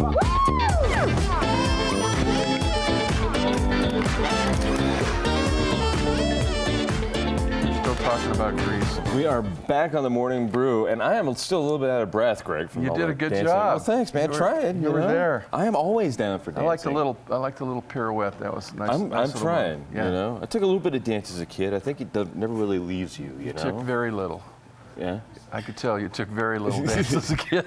Still talking about Greece. We are back on the morning brew, and I am still a little bit out of breath, Greg. From You all did a that good dancing. job. Well, thanks, man. Trying. You were know? there. I am always down for dancing. I like the little pirouette. That was nice. I'm trying. Yeah. You know, I took a little bit of dance as a kid. I think it never really leaves you. You know. Took very little. Yeah. I could tell you took very little dance as a kid.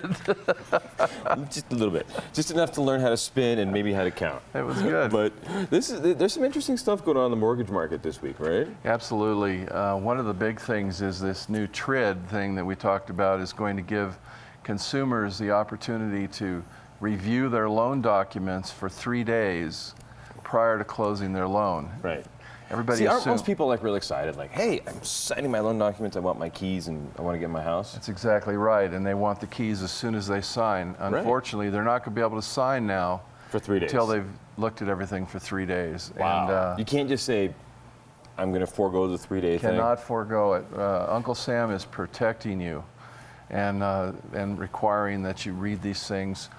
Just a little bit. Just enough to learn how to spin and maybe how to count. It was good. But there's some interesting stuff going on in the mortgage market this week, right? Absolutely. One of the big things is this new TRID thing that we talked about is going to give consumers the opportunity to review their loan documents for 3 days prior to closing their loan. Right. Everybody See, aren't most people like really excited? Like, hey, I'm signing my loan documents. I want my keys and I want to get my house. That's exactly right, and they want the keys as soon as they sign. Unfortunately, they're not going to be able to sign now For 3 days. until they've looked at everything for 3 days. Wow. And, you can't just say, I'm going to forego the 3-day thing. cannot forego it. Uncle Sam is protecting you and requiring that you read these things.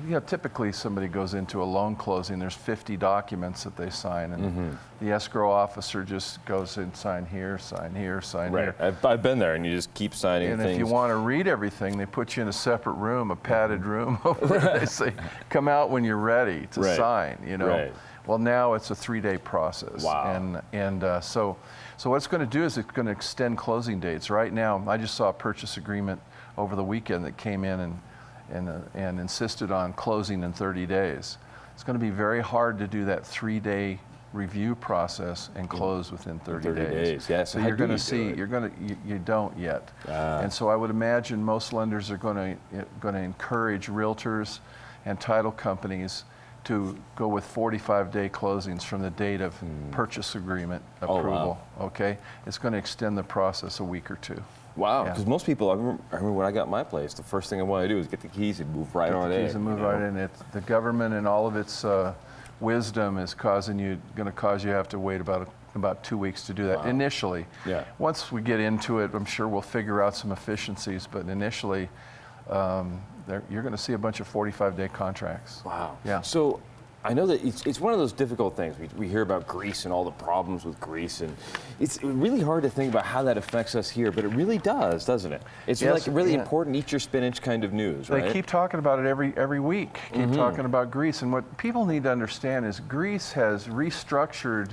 You know, typically somebody goes into a loan closing, there's 50 documents that they sign, and the escrow officer just goes and sign here, sign here, sign Right. here. I've been there, and you just keep signing And things. if you want to read everything, they put you in a separate room, a padded room. They say, come out when you're ready to sign, you know. Right. Well, now it's a 3-day process. Wow. So what it's going to do is it's going to extend closing dates. Right now, I just saw a purchase agreement over the weekend that came in and insisted on closing in 30 days. It's going to be very hard to do that 3-day review process and close within 30 days. Yeah, So you're going to see, you don't yet. And so I would imagine most lenders are going to encourage realtors and title companies to go with 45-day closings from the date of purchase agreement approval. Okay, it's going to extend the process a week or two. Wow, because most people, I remember when I got my place, the first thing I wanted to do was get the keys and move right on in. Keys and move right in. The government and all of its wisdom is going to cause you to have to wait about 2 weeks to do that initially. Yeah. Once we get into it, I'm sure we'll figure out some efficiencies, but initially, you're going to see a bunch of 45-day contracts. Wow. Yeah. So I know that it's one of those difficult things. We hear about Greece and all the problems with Greece, and it's really hard to think about how that affects us here, but it really does, doesn't it? It's like really important, eat your spinach kind of news, right? They keep talking about it every week, keep talking about Greece. And what people need to understand is Greece has restructured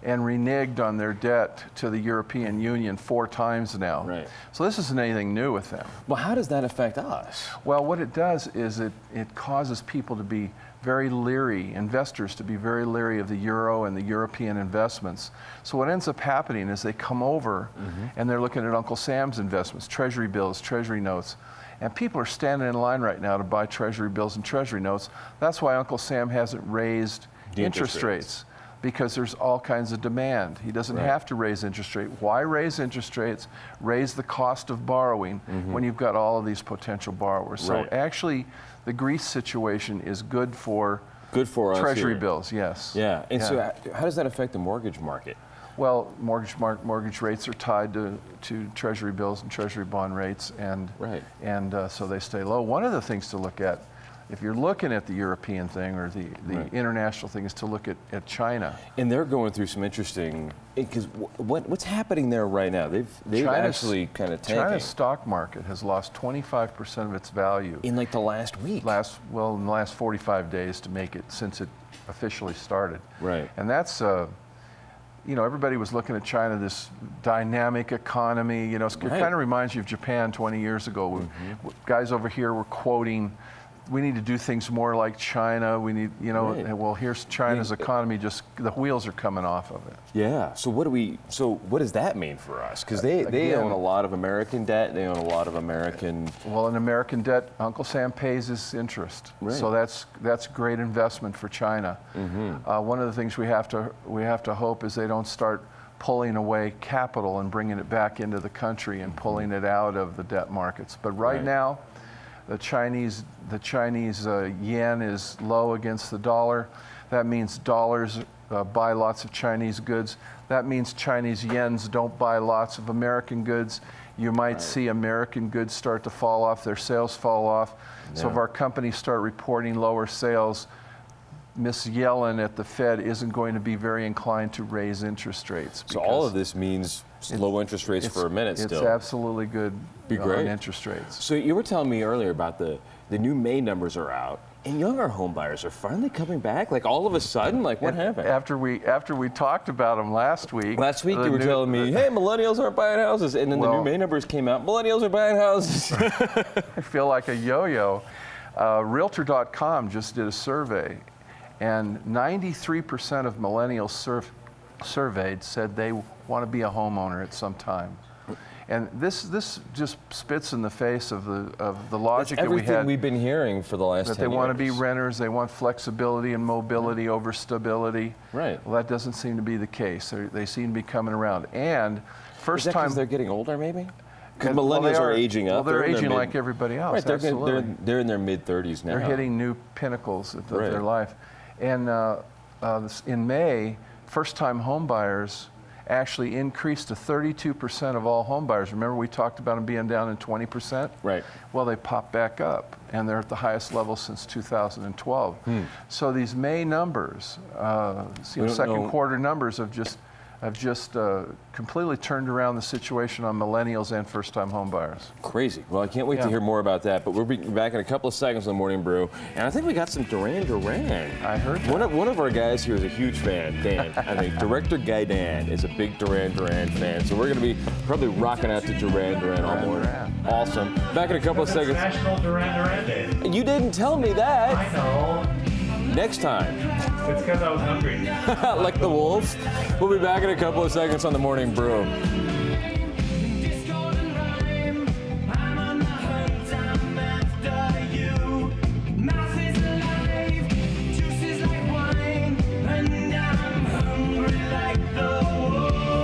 and reneged on their debt to the European Union 4 times now. Right. So this isn't anything new with them. Well, how does that affect us? Well, what it does is it causes people to be very leery, investors to be very leery of the euro and the European investments. So what ends up happening is they come over and they're looking at Uncle Sam's investments, treasury bills, treasury notes. And people are standing in line right now to buy treasury bills and treasury notes. That's why Uncle Sam hasn't raised The interest rates. Because there's all kinds of demand. He doesn't have to raise interest rate. Why raise interest rates? Raise the cost of borrowing when you've got all of these potential borrowers. So actually, the Greece situation is good for us treasury here. bills, yes. Yeah, and so how does that affect the mortgage market? Well, mortgage rates are tied to treasury bills and treasury bond rates, and so they stay low. One of the things to look at, if you're looking at the European thing or the international thing, is to look at China. And they're going through some interesting, because what's happening there right now? They've actually kind of tanking. China's stock market has lost 25% of its value. In like the last week? In the last 45 days to make it, since it officially started. Right. And that's, everybody was looking at China, this dynamic economy, it kind of reminds you of Japan 20 years ago. Guys over here were quoting, we need to do things more like China. We need, well, here's China's economy, just the wheels are coming off of it. Yeah. So what does that mean for us? Because they own a lot of American debt. They own a lot of American. Well, in American debt, Uncle Sam pays his interest. Right. So that's great investment for China. One of the things we have to hope is they don't start pulling away capital and bringing it back into the country and pulling it out of the debt markets. But right now, the Chinese yen is low against the dollar. That means dollars buy lots of Chinese goods. That means Chinese yens don't buy lots of American goods. You might see American goods start to fall off, their sales fall off. So if our companies start reporting lower sales, Miss Yellen at the Fed isn't going to be very inclined to raise interest rates. So all of this means low interest rates for a minute still. It's absolutely good great. on interest rates. So you were telling me earlier about the new May numbers are out, and younger home buyers are finally coming back. Like all of a sudden, like what happened? After we talked about them last week. Last week you were telling me, hey, millennials aren't buying houses, and then the new May numbers came out. Millennials are buying houses. I feel like a yo-yo. Realtor.com just did a survey, and 93% of millennials surveyed said they want to be a homeowner at some time. And this just spits in the face of the logic that we had. Everything we've been hearing for the last 10 years. That they want to be renters, they want flexibility and mobility over stability. Right. Well, that doesn't seem to be the case. They seem to be coming around. And first Is that time because they're getting older, maybe? Because millennials are aging up. Well, they're aging like everybody else. Right, they're in their mid-30s now. They're hitting new pinnacles of their life. And in May, first-time home buyers actually increased to 32% of all home buyers. Remember we talked about them being down in 20%? Right. Well, they popped back up, and they're at the highest level since 2012. So these May numbers, second quarter numbers have just completely turned around the situation on millennials and first-time home buyers. Crazy. Well, I can't wait to hear more about that, but we'll be back in a couple of seconds on the Morning Brew, and I think we got some Duran Duran. I heard that. One of our guys here is a huge fan, Dan. I think Director Guy Dan is a big Duran Duran fan, so we're going to be probably rocking out to Duran Duran all morning. Awesome. Back in a couple of seconds. National Duran Duran Day. You didn't tell me that. I know. Next time. It's because I was hungry. Like the wolves. We'll be back in a couple of seconds on the Morning Brew.